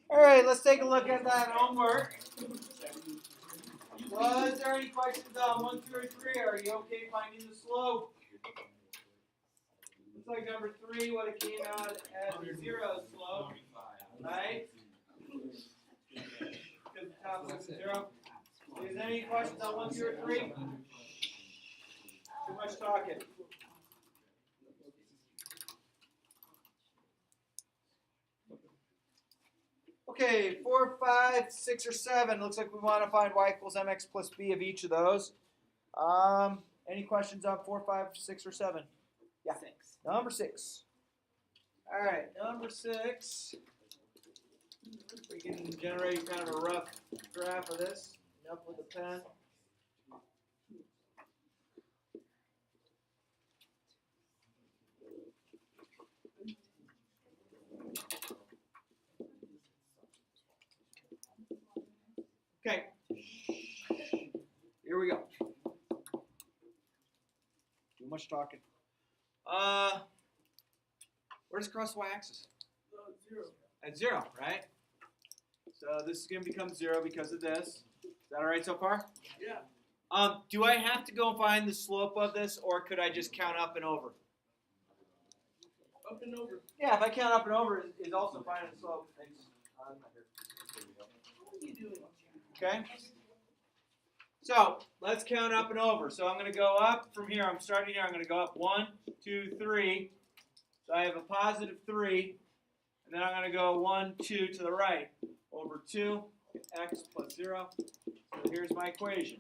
All right, let's take a look at that homework. Was there any questions on 1, 2, or 3? Are you okay finding the slope? Looks like number 3 would have came out as a 0 slope, right? Because the top looks at 0. Is there any questions on 1, 2, or 3? Too much talking. Okay, 4, 5, 6, or 7. Looks like we want to find y equals mx plus b of each of those. Any questions on 4, 5, 6, or 7? Yeah. 6. Number 6. All right, number 6. We can generate kind of a rough graph of this. Enough with the pen. Okay. Here we go. Too much talking. Where does it cross the y-axis? 0. At 0, right? So this is going to become 0 because of this. Is that all right so far? Yeah. Do I have to go and find the slope of this, or could I just count up and over? Up and over. Yeah, if I count up and over, is also finding the slope. Thanks. I'm not here. What are you doing? Okay. So let's count up and over. So I'm going to go up from here. I'm starting here. I'm going to go up 1, 2, 3. So I have a positive 3. And then I'm going to go 1, 2 to the right. Over 2, x plus 0. So here's my equation.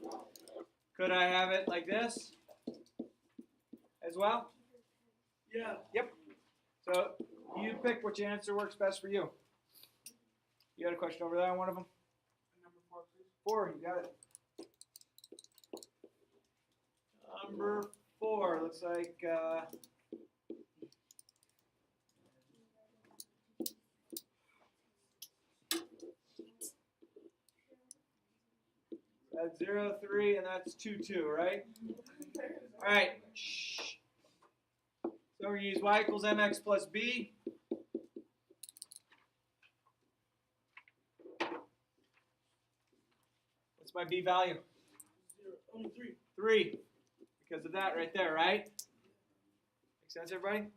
Could I have it like this as well? Yeah. Yep. So you pick which answer works best for you. You got a question over there on one of them? Number 4, please. 4, you got it. Number 4 looks like that's 0, 3, and that's 2, 2, right? All right. Shh. So we're going to use y equals mx plus b. What's my b value? 0. Only 3. 3. Because of that right there, right? Make sense, everybody?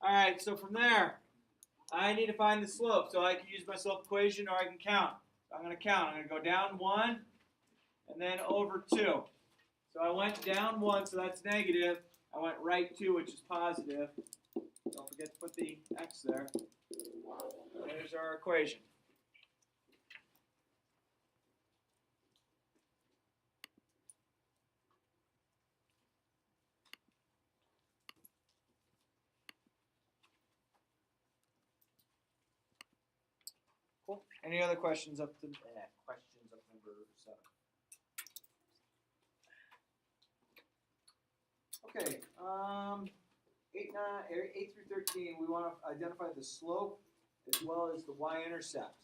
All right, so from there, I need to find the slope. So I can use my slope equation or I can count. So I'm going to count. I'm going to go down 1 and then over 2. So I went down 1, so that's negative. I went right 2, which is positive. Don't forget to put the x there. There's our equation. Cool. Any other questions up to number 7? Okay. 8 through 13, we want to identify the slope as well as the y-intercept.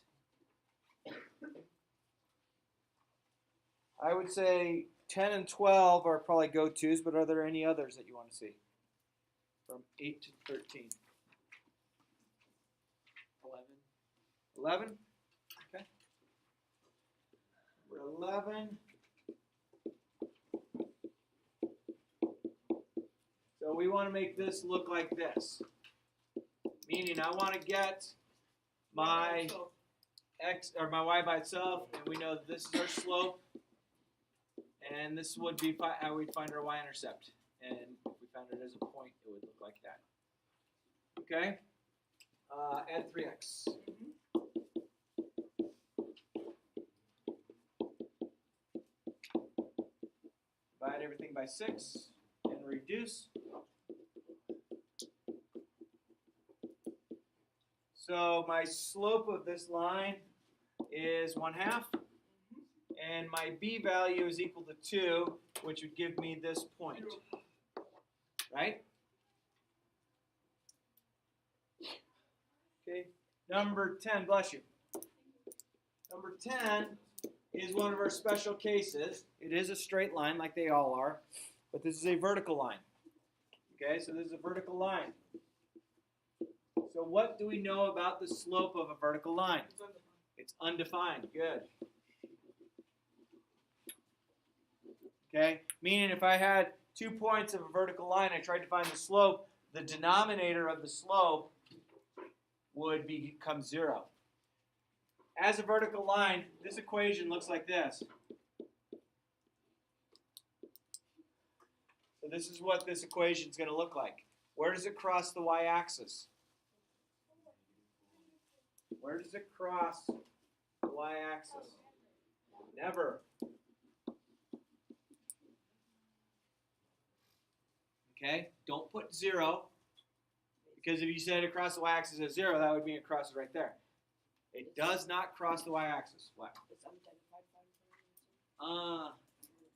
I would say 10 and 12 are probably go-tos, but are there any others that you want to see? From 8 to 13. 11? Okay. Number 11. So we want to make this look like this. Meaning I want to get my x or my y by itself, and we know this is our slope, and this would be how we'd find our y-intercept. And if we found it as a point, it would look like that. Okay? Add 3x. Divide everything by 6 and reduce. So my slope of this line is 1/2, and my b value is equal to 2, which would give me this point, right? Okay, number 10, bless you. Number 10 is one of our special cases. It is a straight line like they all are, but this is a vertical line. Okay, so this is a vertical line. So what do we know about the slope of a vertical line? It's undefined. Good. Okay? Meaning if I had 2 points of a vertical line, I tried to find the slope, the denominator of the slope would become 0. As a vertical line, this equation looks like this. So this is what this equation is going to look like. Where does it cross the y-axis? Where does it cross the y-axis? Never. Okay? Don't put 0, because if you said it crossed the y-axis at 0, that would mean it crosses right there. It does not cross the y-axis. What?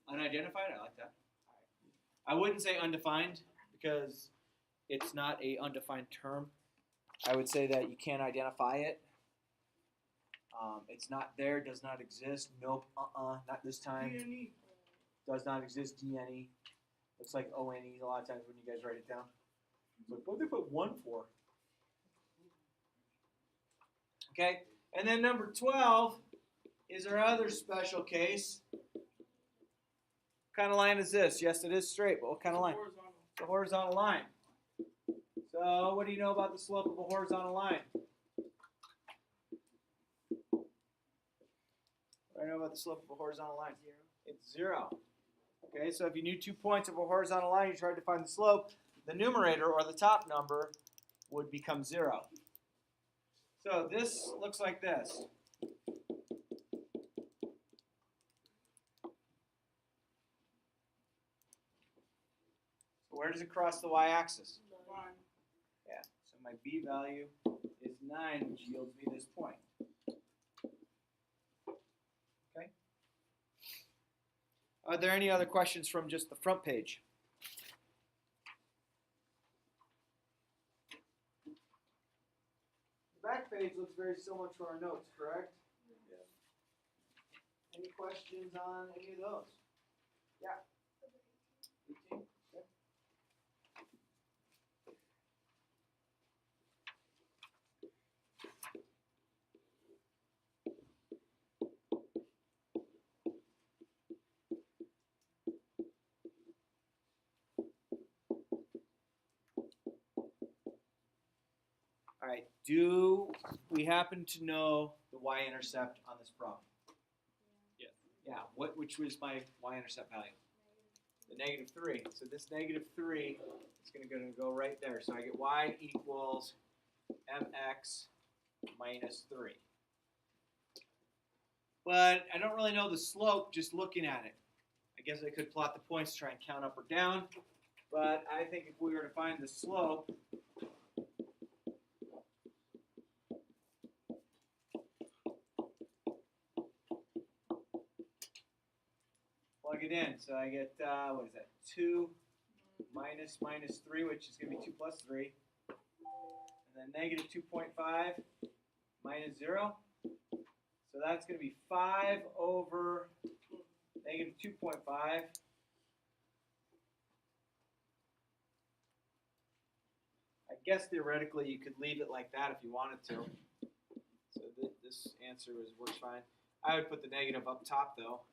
Unidentified? I like that. I wouldn't say undefined, because it's not a undefined term. I would say that you can't identify it. It's not there, does not exist. Nope, not this time. D-N-E. Does not exist, D-N-E. Looks like O-N-E a lot of times when you guys write it down. It's like, what did they put 1 for? Okay, and then number 12 is our other special case. What kind of line is this? Yes, it is straight, but what kind of line? Horizontal. It's a horizontal line. So what do you know about the slope of a horizontal line? What do I know about the slope of a horizontal line? 0. It's 0. Okay, so if you knew 2 points of a horizontal line, you tried to find the slope, the numerator, or the top number, would become 0. So this looks like this. So where does it cross the y-axis? 9. Yeah, so my b value is 9, which yields me this point. Okay. Are there any other questions from just the front page? The back page looks very similar to our notes, correct? Yeah. Any questions on any of those? Yeah. 18? Okay. All right, do we happen to know the y-intercept on this problem? Yes. Yeah, which was my y-intercept value? The -3. So this -3 is going to go right there. So I get y equals mx minus 3. But I don't really know the slope just looking at it. I guess I could plot the points, try and count up or down. But I think if we were to find the slope, plug it in. So I get, what is that, 2 minus 3, which is going to be 2 plus 3. And then -2.5 minus 0. So that's going to be 5 over -2.5. I guess theoretically you could leave it like that if you wanted to. So this answer works fine. I would put the negative up top though.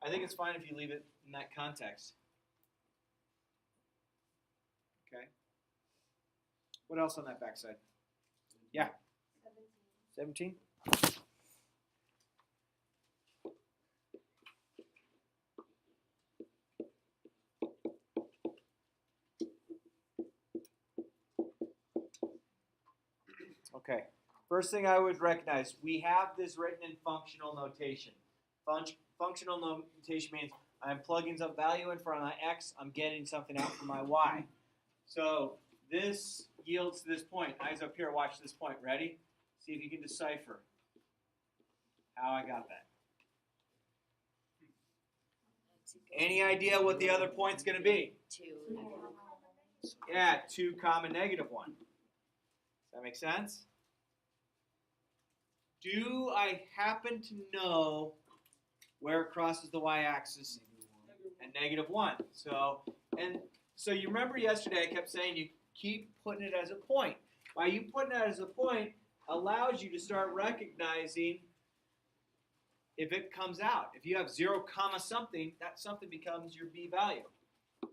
I think it's fine if you leave it in that context. Okay. What else on that backside? Yeah. 17? Okay. First thing I would recognize, we have this written in functional notation. Functional notation means I'm plugging some value in for my x, I'm getting something out for my y. So this yields to this point. Eyes up here, watch this point. Ready? See if you can decipher how I got that. Any idea what the other point's going to be? 2. Yeah, 2 comma -1. Does that make sense? Do I happen to know where it crosses the y-axis at -1? So, and So you remember yesterday I kept saying you keep putting it as a point. By you putting it as a point allows you to start recognizing if it comes out. If you have 0 comma something, that something becomes your b value.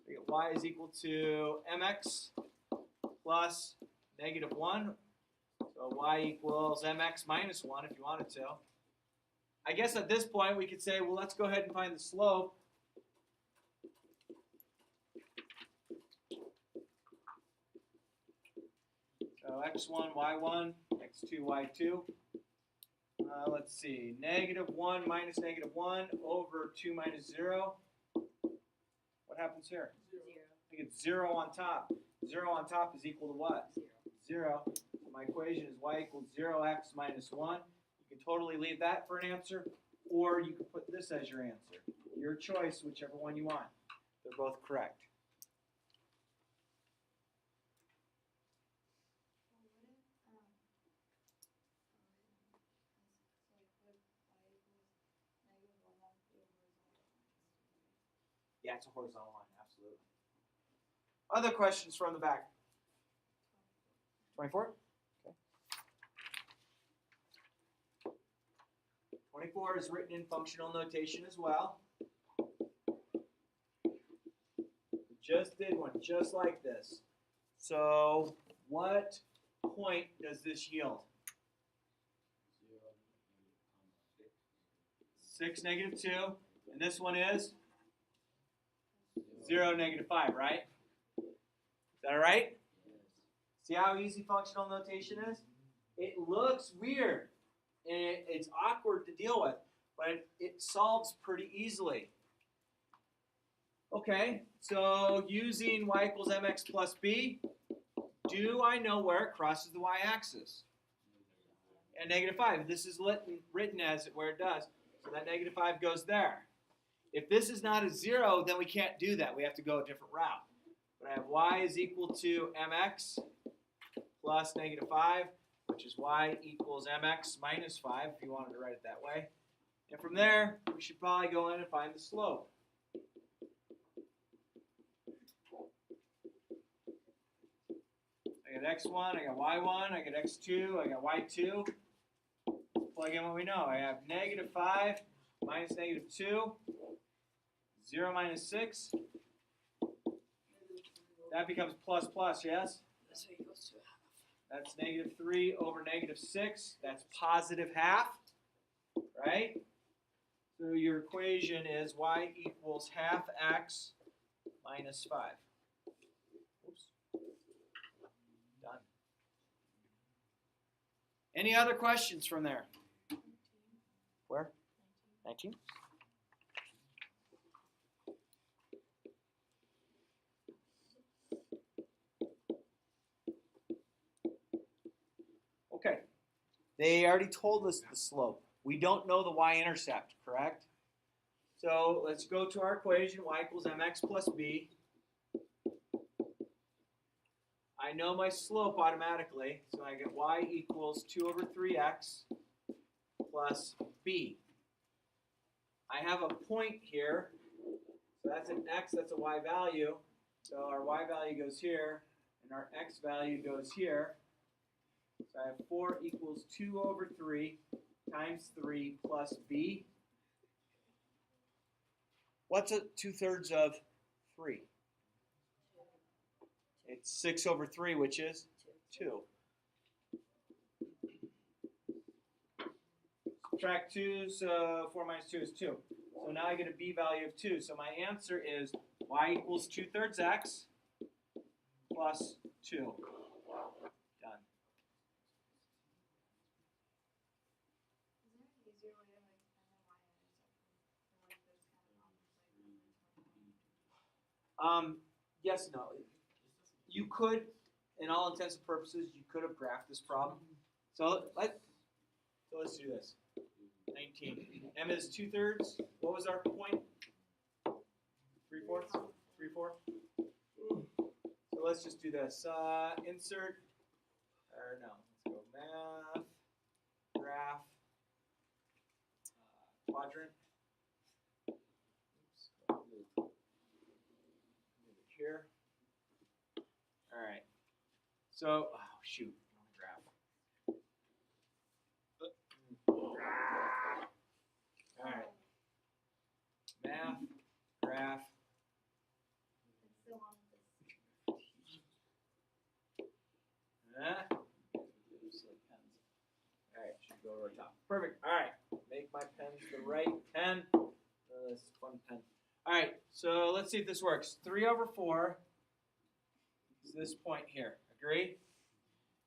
We get y is equal to mx plus -1. So y equals mx minus 1 if you wanted to. I guess at this point we could say, well, let's go ahead and find the slope. So x1, y1, x2, y2. Let's see, -1 minus -1 over 2 minus 0. What happens here? 0. I think it's 0 on top. 0 on top is equal to what? 0. So my equation is y equals 0x minus 1. You can totally leave that for an answer, or you can put this as your answer. Your choice, whichever one you want. They're both correct. Yeah, it's a horizontal line, absolutely. Other questions from the back? 24? Okay. 24 is written in functional notation as well. Just did one, just like this. So what point does this yield? 6, -2. And this one is 0, -5, right? Is that all right? See how easy functional notation is? It looks weird, and it's awkward to deal with, but it solves pretty easily. Okay, so using y equals mx plus b, do I know where it crosses the y-axis? At -5. This is written as where it does, so that -5 goes there. If this is not a 0, then we can't do that. We have to go a different route. But I have y is equal to mx plus -5, which is y equals mx minus 5, if you wanted to write it that way. And from there, we should probably go in and find the slope. I got x1, I got y1, I got x2, I got y2. Plug in what we know. I have -5 minus -2. 0 minus 6. That becomes plus plus, yes? That's what equals to a half. That's -3 over -6. That's positive half, right? So your equation is y equals half x minus 5. Oops. Done. Any other questions from there? Where? 19? Okay, they already told us the slope. We don't know the y-intercept, correct? So let's go to our equation, y equals mx plus b. I know my slope automatically, so I get y equals 2 over 3x plus b. I have a point here, so that's an x, that's a y value. So our y value goes here, and our x value goes here. So I have 4 equals 2 over 3 times 3 plus b. What's 2/3 of 3? It's 6 over 3, which is 2. Subtract 2, so 4 minus 2 is 2. So now I get a b value of 2. So my answer is y equals 2/3 x plus 2. Done. Yes, no. You could, in all intents and purposes, you could have graphed this problem. So let's do this. 19. M is 2/3. What was our point? 3/4? 3/4? So let's just do this. Insert, or no, let's go math, graph, quadrant. Oops. Move it here. right. So, oh shoot, graph. All right. Math, graph. All right, should go over top. Perfect. All right, make my pens the right pen. This is a fun pen. All right, so let's see if this works. 3 over 4 is this point here. Agree?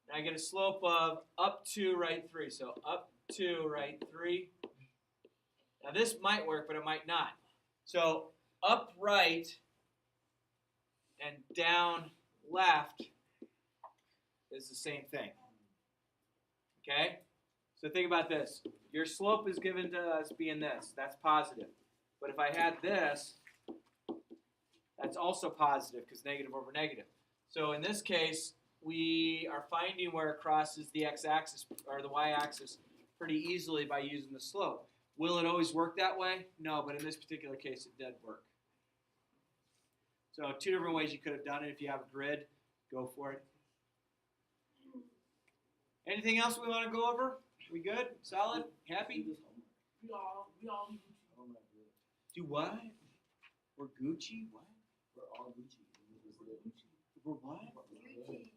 And I get a slope of up to right 3. So up to right 3. Now this might work, but it might not. So up right and down left is the same thing. Okay? So think about this. Your slope is given to us being this. That's positive. But if I had this, that's also positive because negative over negative. So in this case, we are finding where it crosses the x-axis or the y-axis pretty easily by using the slope. Will it always work that way? No, but in this particular case, it did work. So 2 different ways you could have done it. If you have a grid, go for it. Anything else we want to go over? We good? Solid? Happy? We all Do what? We're Gucci? What? We're all Gucci. We're what? Gucci.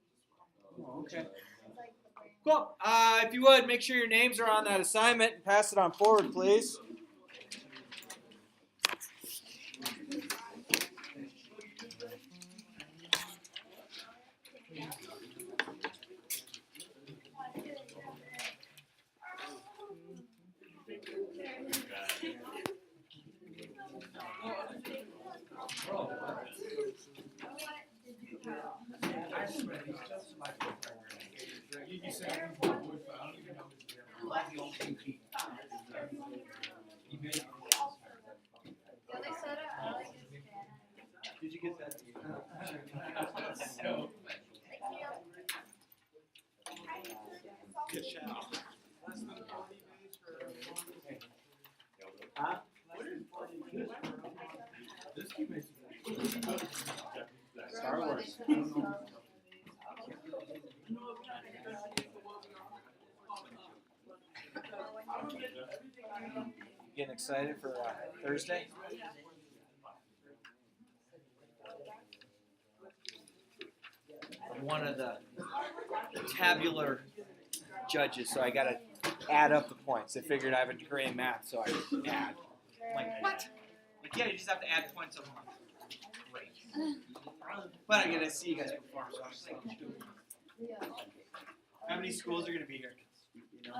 Oh, okay. It's like the brand. Cool. If you would, make sure your names are on that assignment and pass it on forward, please. Did you get that? Good job. Huh? Star Wars. Getting excited for Thursday? I'm one of the tabular judges, so I got to add up the points. They figured I have a degree in math, so I add. I'm like, what? Like, yeah, you just have to add points up. Great. But I get to see you guys perform, so I'm just like, how many schools are going to be here? You know? A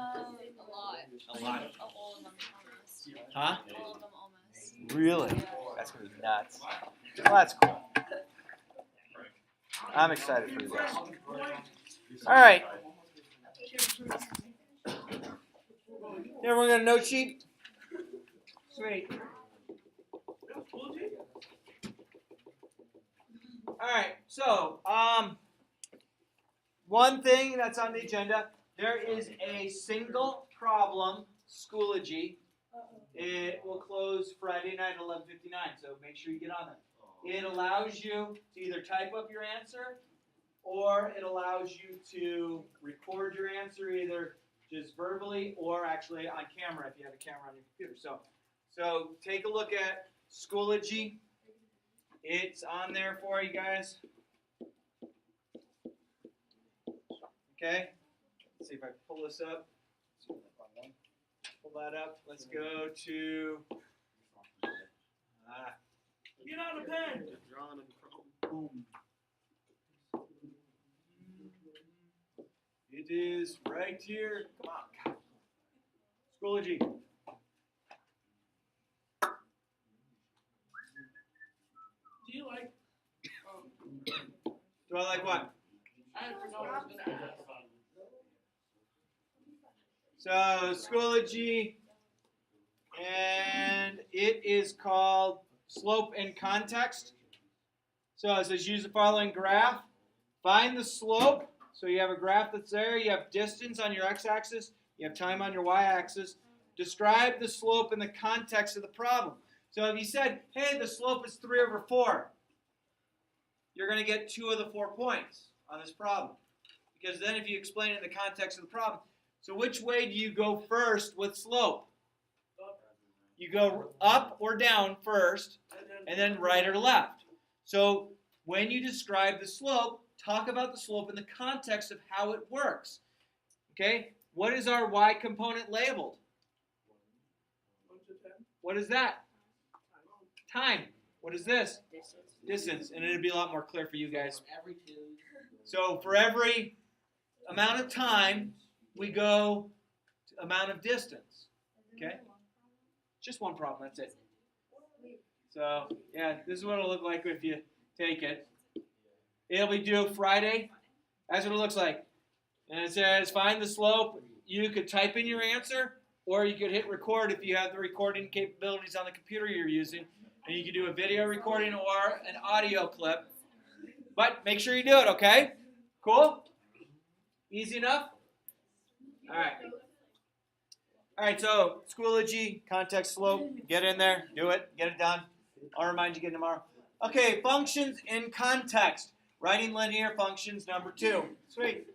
lot. A lot. All of them almost. Huh? All of them almost. Really? Yeah. That's going to be nuts. Well, that's cool. I'm excited for you guys. All right. Everyone got a note sheet? Sweet. All right. So, one thing that's on the agenda, there is a single problem, Schoology. It will close Friday night at 11:59, so make sure you get on it. It allows you to either type up your answer or it allows you to record your answer either just verbally or actually on camera if you have a camera on your computer. So take a look at Schoology. It's on there for you guys. Okay? Let's see if I pull this up. Pull that up. Let's go to Get out of pen. boom. It is right here. Come on. Schoology. Do you like? Do I like what? I forgot what I was gonna ask. So Schoology, and it is called Slope and Context. So it says use the following graph. Find the slope. So you have a graph that's there. You have distance on your x-axis. You have time on your y-axis. Describe the slope in the context of the problem. So if you said, hey, the slope is 3 over 4, you're going to get 2 of the 4 points on this problem. Because then if you explain it in the context of the problem, so which way do you go first with slope? You go up or down first, and then right or left. So when you describe the slope, talk about the slope in the context of how it works. Okay? What is our y component labeled? 1 to 10. What is that? Time. What is this? Distance. And it'd be a lot more clear for you guys. So for every amount of time, we go to amount of distance. Okay? Just one problem, that's it. So, yeah, this is what it'll look like if you take it. It'll be due Friday. That's what it looks like. And it says, find the slope. You could type in your answer, or you could hit record if you have the recording capabilities on the computer you're using. And you can do a video recording or an audio clip. But make sure you do it, okay? Cool? Easy enough? All right. All right, so Schoology, context slope, get in there, do it, get it done. I'll remind you again tomorrow. Okay, functions in context. Writing linear functions, number 2. Sweet.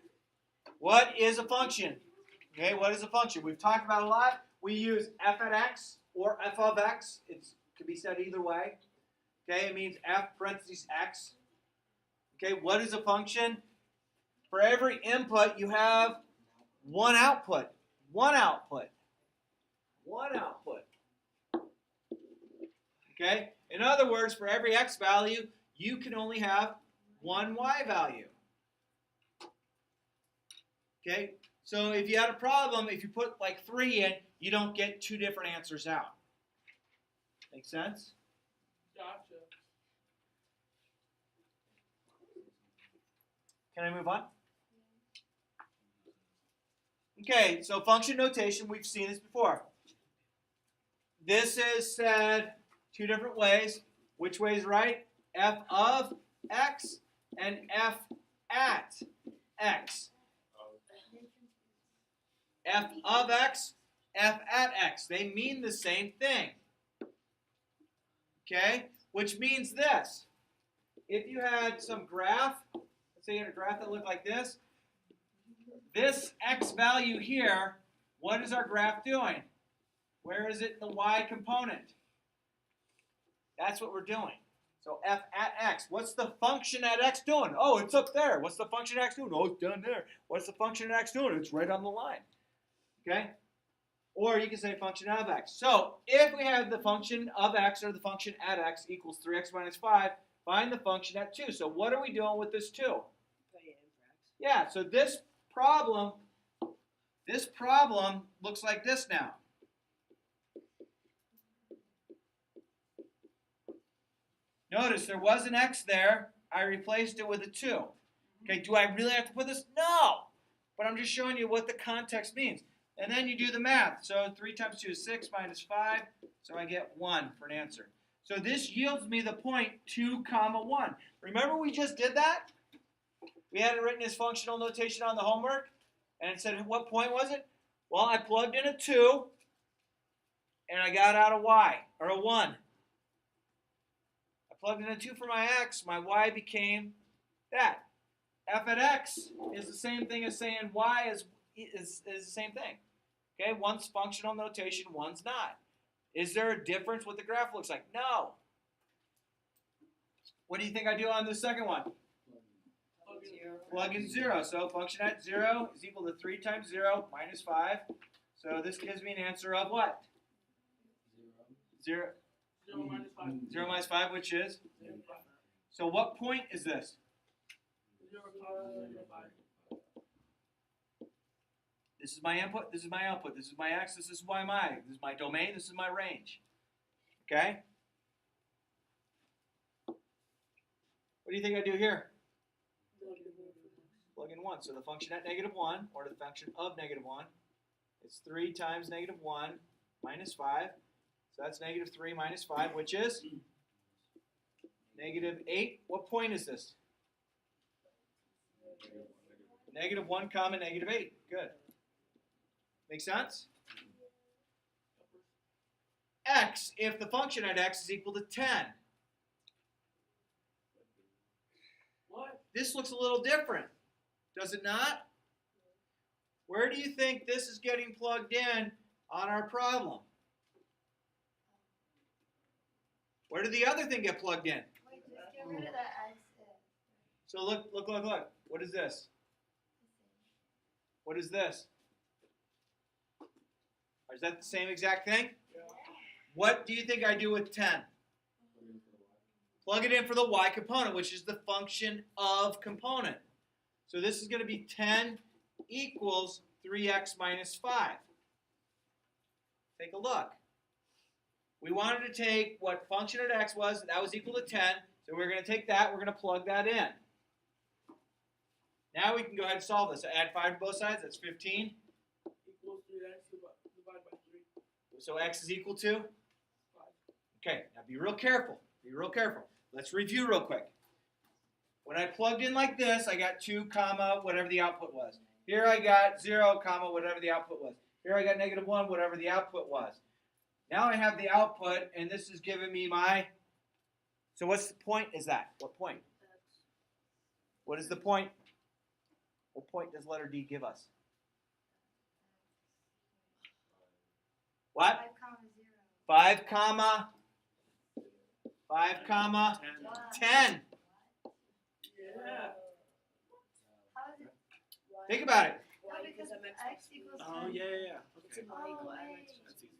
What is a function? Okay, what is a function? We've talked about it a lot. We use f at x or f of x. It can be said either way. Okay, it means f parentheses x. Okay, what is a function? For every input, you have one output. One output. One output. Okay? In other words, for every x value, you can only have one y value. Okay? So if you had a problem, if you put like 3 in, you don't get 2 different answers out. Make sense? Gotcha. Can I move on? Okay, so function notation, we've seen this before. This is said 2 different ways. Which way is right? F of x and f at x. F of x, f at x. They mean the same thing. Okay? Which means this. If you had some graph, let's say you had a graph that looked like this. This x value here, what is our graph doing? Where is it in the y component? That's what we're doing. So f at x. What's the function at x doing? Oh, it's up there. What's the function at x doing? Oh, it's down there. What's the function at x doing? It's right on the line. Okay? Or you can say function of x. So if we have the function of x or the function at x equals 3x minus 5, find the function at 2. So what are we doing with this 2? Yeah, so this problem looks like this now. Notice there was an x there. I replaced it with a 2. Okay, do I really have to put this? No. But I'm just showing you what the context means. And then you do the math. So 3 times 2 is 6 minus 5. So I get 1 for an answer. So this yields me the point 2, 1. Remember we just did that? We had it written as functional notation on the homework. And it said, what point was it? Well, I plugged in a 2. And I got out a y, or a 1. I plugged in a 2 for my x. My y became that. F at x is the same thing as saying y is the same thing. Okay, one's functional notation, one's not. Is there a difference what the graph looks like? No. What do you think I do on the second one? Plug in 0. So function at 0 is equal to 3 times 0 minus 5. So this gives me an answer of what? 0. 0 minus 5. 0 minus 5, which is? So what point is this? 0, 5. This is my input, this is my output, this is my x, this is my, this is my domain, this is my range. Okay? What do you think I do here? Plug in 1. So the function at -1, or the function of -1, is 3 times -1 minus 5. So that's -3 minus 5, which is -8. What point is this? -1 comma -8. Good. Make sense? X, if the function at x is equal to 10. this looks a little different, does it not? Where do you think this is getting plugged in on our problem? Where did the other thing get plugged in? Wait, just get rid of that X. So look. What is this? What is this? Is that the same exact thing? Yeah. What do you think I do with 10? Plug it in for the y component, which is the function of component. So this is going to be 10 equals 3x minus 5. Take a look. We wanted to take what function at x was, that was equal to 10. So we're going to take that, we're going to plug that in. Now we can go ahead and solve this. So add 5 to both sides, that's 15. Equals 3x divided by 3. So x is equal to? 5. Okay, now be real careful. Be real careful. Let's review real quick. When I plugged in like this, I got 2 comma whatever the output was. Here I got 0 comma whatever the output was. Here I got negative 1 whatever the output was. Now I have the output, and this is giving me my... So what's the point is that? What point? What is the point? What point does letter D give us? What? 5, 5 comma 10. Yeah. How is it? Think about it. No, because X equals 10. yeah. Oh, wait.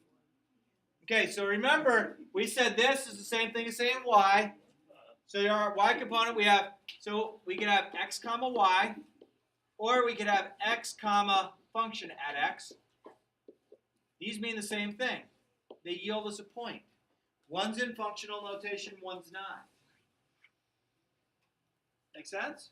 Okay, so remember, we said this is the same thing as saying y. So our y component, we can have x comma y, or we could have x comma function at x. These mean the same thing. They yield us a point. One's in functional notation, one's not. Make sense?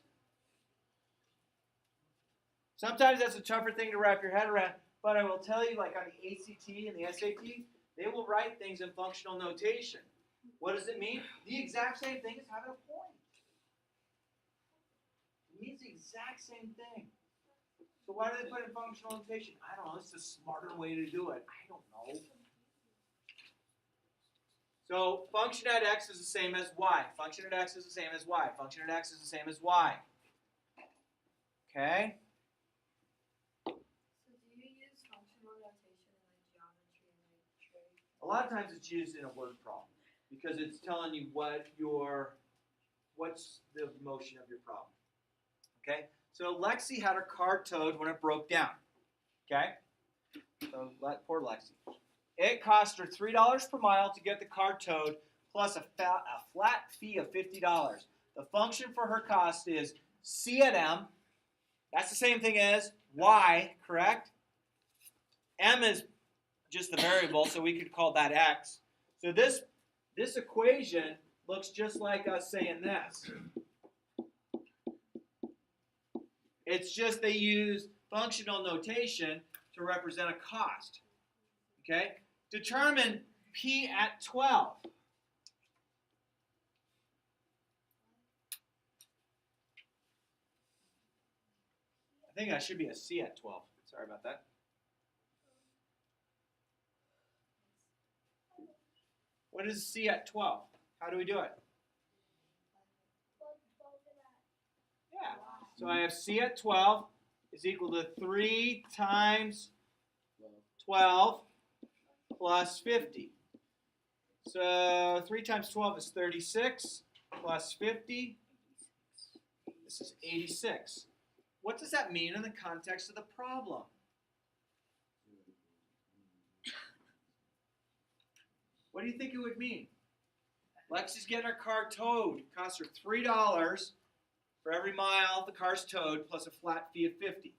Sometimes that's a tougher thing to wrap your head around, but I will tell you, like on the ACT and the SAT, they will write things in functional notation. What does it mean? The exact same thing as having a point. It means the exact same thing. So why do they put it in functional notation? I don't know. It's a smarter way to do it. I don't know. So function at x is the same as y. Function at x is the same as y. Function at x is the same as y. Okay? So do you use functional notation in like geometry and like trig? A lot of times it's used in a word problem because it's telling you what's the motion of your problem. Okay? So Lexi had her car towed when it broke down. Okay? So poor Lexi. It cost her $3 per mile to get the car towed plus a flat fee of $50. The function for her cost is C at M. That's the same thing as Y, correct? M is just the variable, so we could call that X. So this equation looks just like us saying this. It's just they use functional notation to represent a cost. Okay? Determine P at 12. I think that should be a C at 12. Sorry about that. What is C at 12? How do we do it? Yeah. So I have C at 12 is equal to 3 times 12 plus 50. So 3 times 12 is 36 plus 50. This is 86. What does that mean in the context of the problem? What do you think it would mean? Lexi's getting her car towed. It costs her $3 for every mile the car's towed plus a flat fee of 50.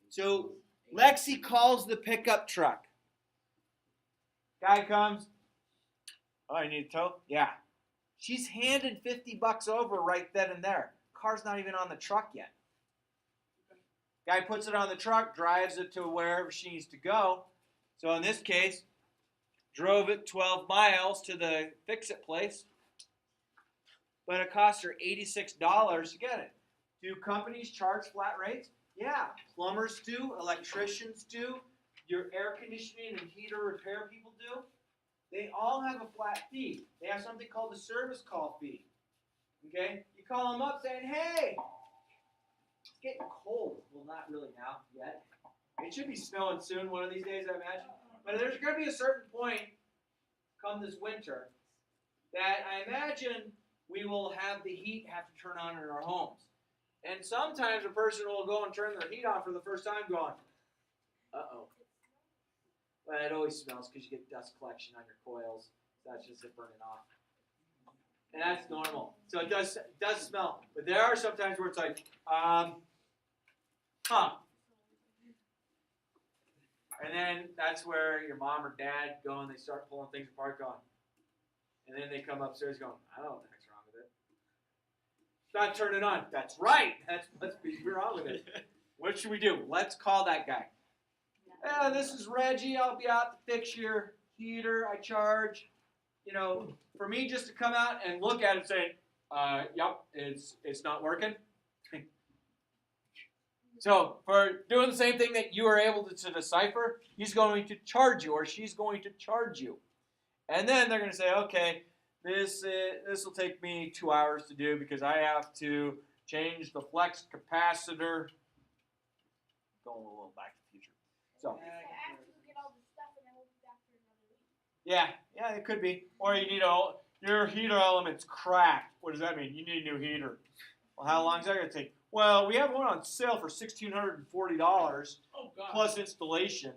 So Lexi calls the pickup truck. Guy comes. Oh, you need a tow? Yeah. She's handed $50 over right then and there. Car's not even on the truck yet. Guy puts it on the truck, drives it to wherever she needs to go. So in this case, drove it 12 miles to the fix-it place. But it cost her $86 to get it. Do companies charge flat rates? Yeah. Plumbers do. Electricians do. Your air conditioning and heater repair people do. They all have a flat fee. They have something called the service call fee. Okay? You call them up saying, hey, it's getting cold. Well, not really now yet. It should be snowing soon one of these days, I imagine. But there's going to be a certain point come this winter that I imagine we will have the heat have to turn on in our homes. And sometimes a person will go and turn their heat on for the first time going, uh-oh. But it always smells because you get dust collection on your coils. So that's just it burning off. And that's normal. So it does smell. But there are some times where it's like, And then that's where your mom or dad go and they start pulling things apart going. And then they come upstairs going, I don't know what the heck's wrong with it. It's not turning on. That's right. Let's be wrong with it. What should we do? Let's call that guy. This is Reggie. I'll be out to fix your heater. I charge, for me just to come out and look at it and say, yep, it's not working. So for doing the same thing that you were able to decipher, he's going to charge you or she's going to charge you. And then they're going to say, okay, this will take me 2 hours to do because I have to change the flex capacitor. Going a little back to the future. So. Yeah, it could be. Or you need your heater element's cracked. What does that mean? You need a new heater. Well, how long is that going to take? Well, we have one on sale for $1,640 plus installation.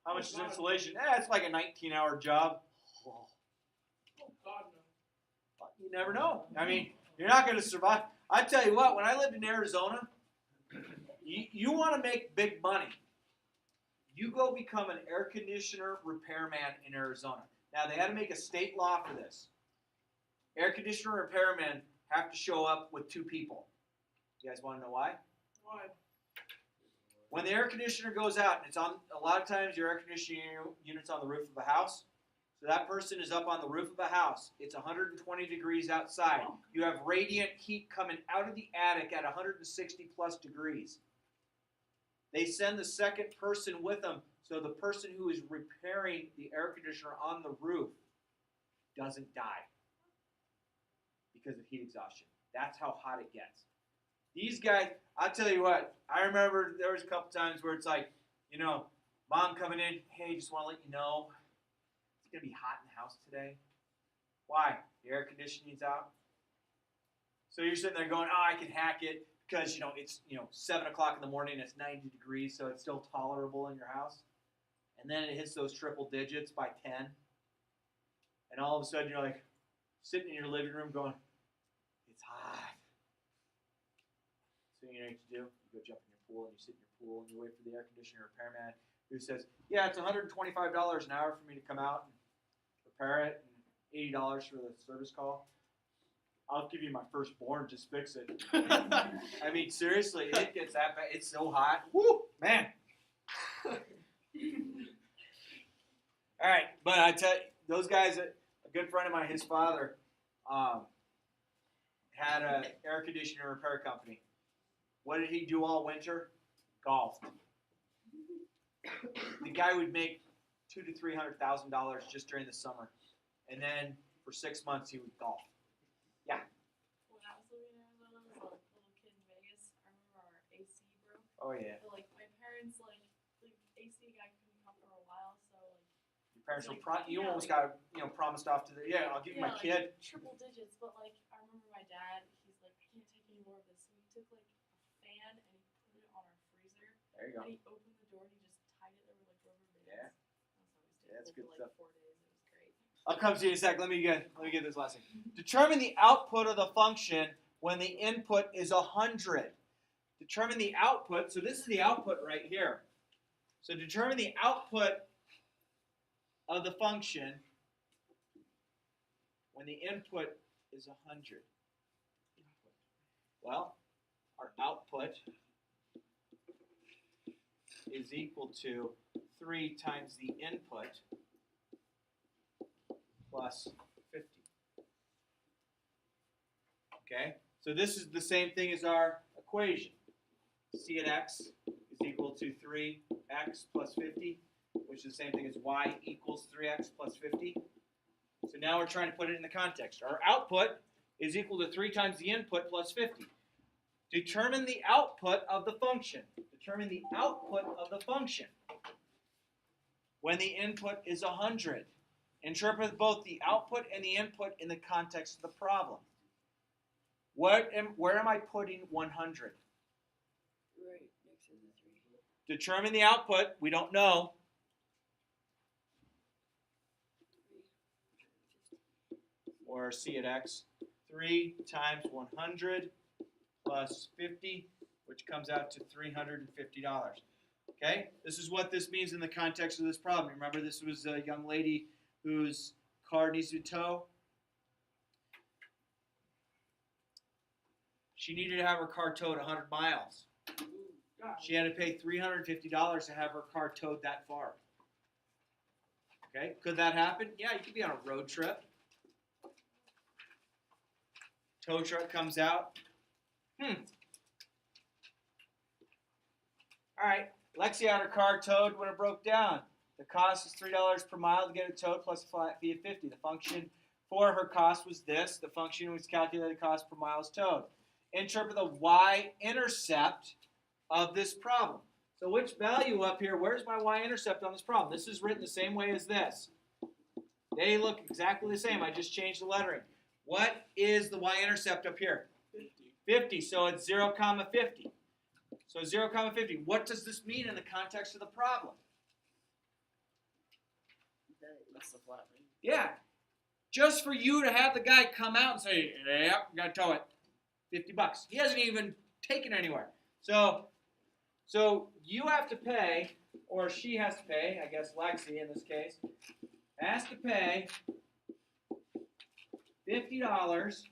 How much is installation? It's like a 19-hour job. Oh, God, no. You never know. I mean, you're not going to survive. I tell you what, when I lived in Arizona, you want to make big money. You go become an air conditioner repairman in Arizona. Now, they had to make a state law for this. Air conditioner repairmen have to show up with 2 people. You guys want to know why? Why? When the air conditioner goes out, and it's on, a lot of times your air conditioning unit's on the roof of a house. So that person is up on the roof of a house. It's 120 degrees outside. You have radiant heat coming out of the attic at 160 plus degrees. They send the second person with them so the person who is repairing the air conditioner on the roof doesn't die because of heat exhaustion. That's how hot it gets. These guys, I'll tell you what, I remember there was a couple times where it's like, mom coming in, hey, just want to let you know, it's going to be hot in the house today. Why? The air conditioning's out. So you're sitting there going, I can hack it because, it's, 7 o'clock in the morning, it's 90 degrees, so it's still tolerable in your house. And then it hits those triple digits by 10. And all of a sudden you're like sitting in your living room going, it's hot. So you know what you do? You go jump in your pool and you sit in your pool and you wait for the air conditioner repairman who says, yeah, it's $125 an hour for me to come out and repair it and $80 for the service call. I'll give you my firstborn, just fix it. I mean, seriously, it gets that bad. It's so hot. Woo, man. All right, but I tell you, those guys, a good friend of mine, his father, had an air conditioner repair company. What did he do all winter? Golfed. The guy would make $200,000 to $300,000 just during the summer, and then for 6 months he would golf. Yeah. When I was living in Arizona as a little kid in Vegas, I remember our AC broke. Oh yeah. But, my parents, the AC guy couldn't come for a while, so, Your parents were you almost got promised off to the I'll give you my kid. Triple digits, but, I remember my dad, he's like, I can't take any more of this. So he took, a fan and he put it on our freezer. There you go. And he opened the door and he just tied it over, rubber bands. Yeah. That's good for, stuff. 4 days. It was great. I'll come to you in a sec. Let me get this last thing. Determine the output of the function when the input is 100. Determine the output. So this is the output right here. So determine the output of the function when the input is 100. Well, our output is equal to 3 times the input plus 50. Okay, so this is the same thing as our equation. C at x is equal to 3x plus 50, which is the same thing as y equals 3x plus 50. So now we're trying to put it in the context. Our output is equal to 3 times the input plus 50. Determine the output of the function. Determine the output of the function when the input is 100. Interpret both the output and the input in the context of the problem. Where am I putting 100? Right next to the 3. Determine the output. We don't know. Or C at X. 3 times 100 plus 50, which comes out to $350. Okay? This is what this means in the context of this problem. Remember, this was a young lady whose car needs to be towed. She needed to have her car towed 100 miles. She had to pay $350 to have her car towed that far. Okay? Could that happen? Yeah, you could be on a road trip. Tow truck comes out. All right. Lexi had her car towed when it broke down. The cost is $3 per mile to get it towed plus a flat fee of $50. The function for her cost was this. The function was calculated cost per mile is towed. Interpret the y-intercept of this problem. So which value up here, where's my y-intercept on this problem? This is written the same way as this. They look exactly the same. I just changed the lettering. What is the y-intercept up here? 50. So it's 0, 50. So 0, 50. What does this mean in the context of the problem? That's the flat rate. Yeah. Just for you to have the guy come out and say, yep, we got to tow it. $50. He hasn't even taken anywhere. So you have to pay, or she has to pay, I guess Lexi in this case, has to pay $50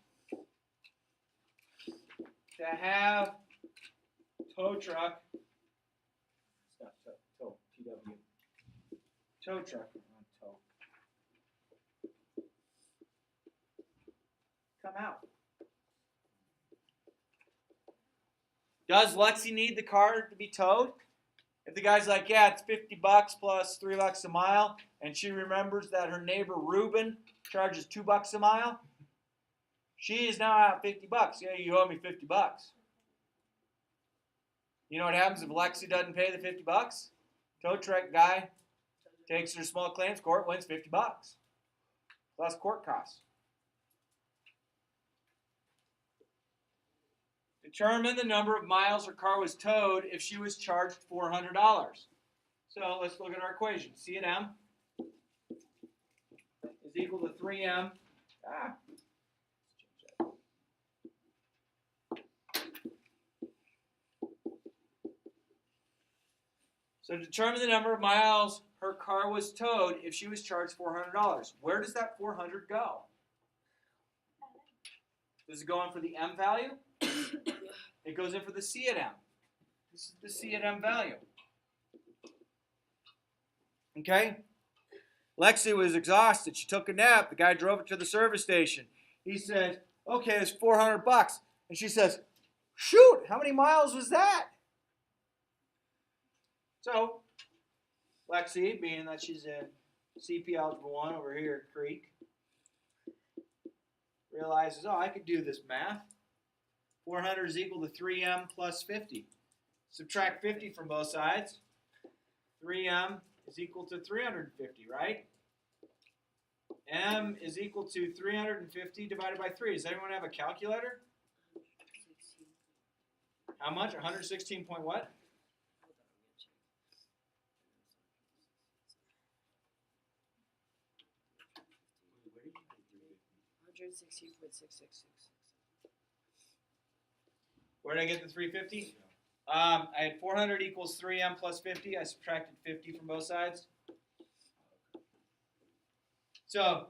to have tow truck, it's not tow, TW, tow truck, not tow, come out. Does Lexi need the car to be towed? If the guy's like, yeah, it's $50 plus $3 a mile, and she remembers that her neighbor Ruben charges $2 a mile, she is now out $50. Yeah, you owe me $50. You know what happens if Lexi doesn't pay the $50? Tow truck guy takes her to small claims court, wins $50 plus court costs. Determine the number of miles her car was towed if she was charged $400. So let's look at our equation. C at M is equal to 3M. So determine the number of miles her car was towed if she was charged $400. Where does that 400 go? Does it go in for the M value? It goes in for the C at M. This is the C at M value. Okay? Lexi was exhausted. She took a nap. The guy drove her to the service station. He said, okay, it's $400. And she says, shoot, how many miles was that? So, Lexi, being that she's in CP Algebra 1 over here at Creek, realizes, oh, I could do this math. 400 is equal to 3M plus 50. Subtract 50 from both sides. 3M is equal to 350, right? M is equal to 350 divided by 3. Does anyone have a calculator? How much? 116 point what? 116.666. Where did I get the 350? I had 400 equals 3M plus 50. I subtracted 50 from both sides. So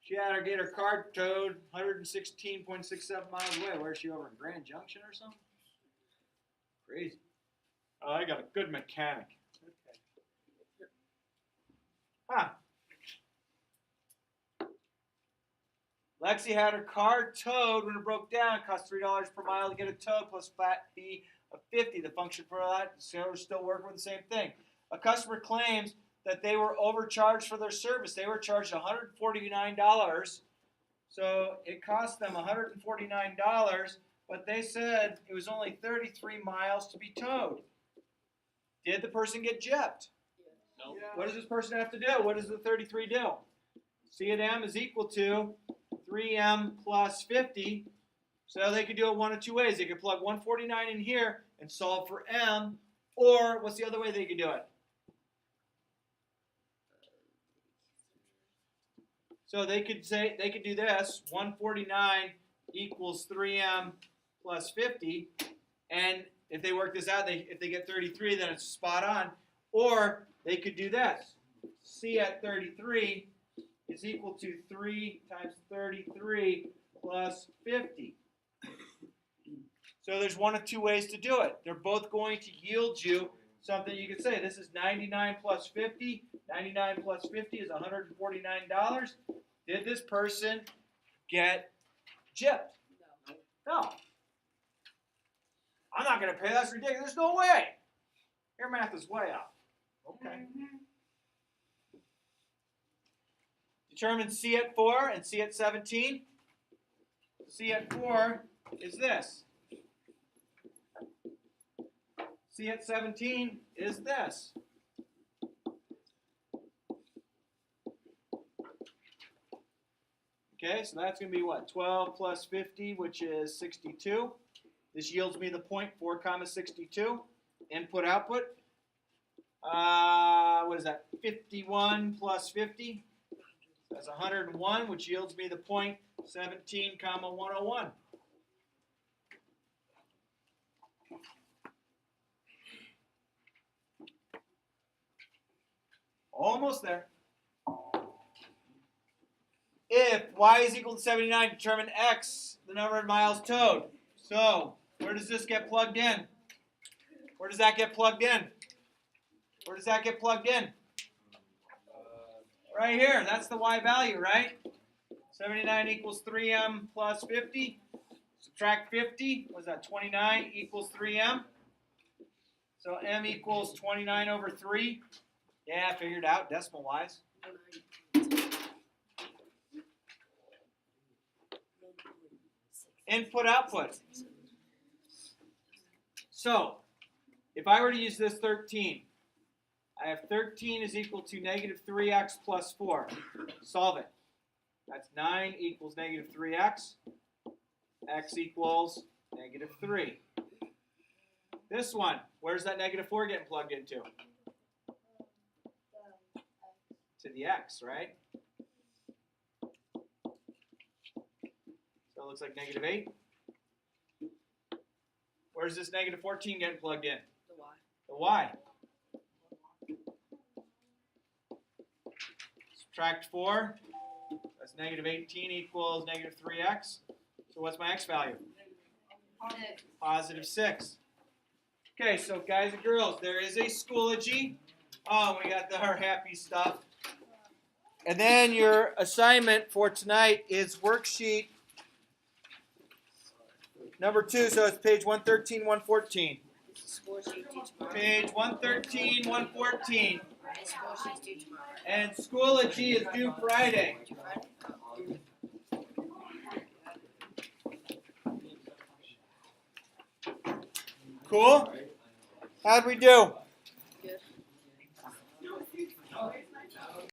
she had to get her car towed 116.67 miles away. Where is she, over in Grand Junction or something? Crazy. Oh, I got a good mechanic. Okay. Huh. Lexi had her car towed when it broke down. It cost $3 per mile to get it towed plus flat fee of $50. The function for that is still working with the same thing. A customer claims that they were overcharged for their service. They were charged $149. So it cost them $149, but they said it was only 33 miles to be towed. Did the person get gypped? No. What does this person have to do? What does the 33 do? C at M is equal to 3M plus 50. So they could do it one of two ways. They could plug 149 in here and solve for M, or what's the other way they could do it? So they could do this, 149 equals 3M plus 50, and if they work this out, if they get 33, then it's spot on. Or they could do this. C at 33 is equal to 3 times 33 plus 50. So there's one of two ways to do it. They're both going to yield you something you could say. This is 99 plus 50. 99 plus 50 is $149. Did this person get gypped? No. I'm not going to pay. That's ridiculous. There's no way. Your math is way off. Okay. Determine C at 4 and C at 17. C at 4 is this. C at 17 is this. Okay, so that's going to be what? 12 plus 50, which is 62. This yields me the point 4 comma 62. Input, output. What is that? 51 plus 50. That's 101, which yields me the point 17 comma 101. Almost there. If y is equal to 79, determine x, the number of miles towed. So, where does this get plugged in? Where does that get plugged in? Where does that get plugged in? Right here. That's the y value, right? 79 equals 3m plus 50. Subtract 50. What is that? 29 equals 3m. So m equals 29 over 3. Yeah, I figured out decimal-wise. Input, output. So, if I were to use this 13, I have 13 is equal to negative 3x plus 4. Solve it. That's 9 equals negative 3x. X equals negative 3. This one, where's that negative 4 getting plugged into? To the x, right? So it looks like negative 8. Where's this negative 14 getting plugged in? The y. Subtract 4. That's negative 18 equals negative 3x. So what's my x value? Positive 6. Okay, so guys and girls, there is a Schoology. Oh, we got our happy stuff. And then your assignment for tonight is worksheet number 2. So it's page 113, 114. Page 113, 114. And Schoology is due Friday. Cool? How'd we do?